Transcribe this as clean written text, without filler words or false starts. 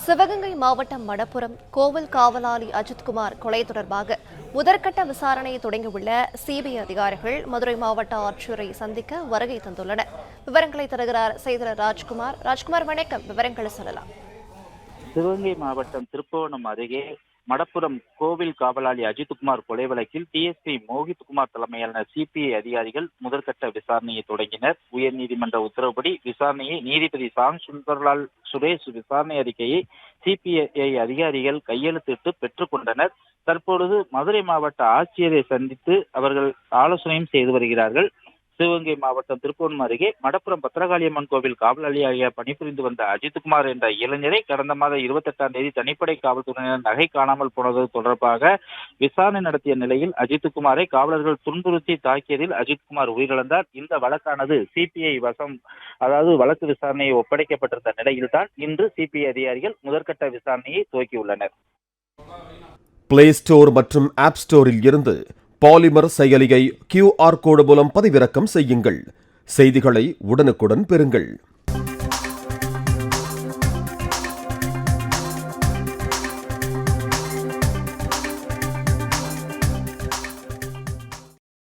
சிவகங்கை மாவட்டம் மடப்புரம் கோவில் காவலாளி அஜித்குமார் கொலை தொடர்பாக முதற்கட்ட விசாரணையை தொடங்கியுள்ள சிபிஐ அதிகாரிகள் மதுரை மாவட்ட ஆட்சியரை சந்திக்க வருகை தந்துள்ளனர். விவரங்களை தருகிறார் செய்தியாளர் ராஜ்குமார். வணக்கம். விவரங்களை சொல்லலாம். சிவகங்கை மாவட்டம் திருப்புவனம் அருகே மடப்புரம் கோவில் காவலாளி அஜித்குமார் கொலை வழக்கில் டிஎஸ்பி மோகித்குமார் தலைமையிலான சிபிஐ அதிகாரிகள் முதற்கட்ட விசாரணையை தொடங்கினர். உயர்நீதிமன்ற உத்தரவுப்படி விசாரணையை நீதிபதி சாம் சுந்தர்லால் சுரேஷ் விசாரணை அறிக்கையை சிபிஐ அதிகாரிகள் கையெழுத்திட்டு பெற்றுக் கொண்டனர். தற்பொழுது மதுரை மாவட்ட ஆட்சியரை சந்தித்து அவர்கள் ஆலோசனையும் செய்து வருகிறார்கள். சிவகங்கை மாவட்டம் திருப்புவனம் அருகே மடப்புரம் பத்திரகாளியம்மன் கோவில் காவலாளியாக பணிபுரிந்து வந்த அஜித்குமார் என்ற இளைஞரை கடந்த மாதம் 28ஆம் தேதி தனிப்படை காவல்துறையினர் நகை காணாமல் போனது தொடர்பாக விசாரணை நடத்திய நிலையில் அஜித்குமாரை காவலர்கள் துன்புறுத்தி தாக்கியதில் அஜித்குமார் உயிரிழந்தார். இந்த வழக்கானது சிபிஐ வசம் வழக்கு விசாரணையை ஒப்படைக்கப்பட்டிருந்த நிலையில்தான் இன்று சிபிஐ அதிகாரிகள் முதற்கட்ட விசாரணையை துவக்கியுள்ளனர். பிளே ஸ்டோர் மற்றும் ஆப் ஸ்டோரில் இருந்து பாலிமர் செயலியை QR கோடு மூலம் பதிவிறக்கம் செய்யுங்கள். செய்திகளை உடனுக்குடன் பெறுங்கள்.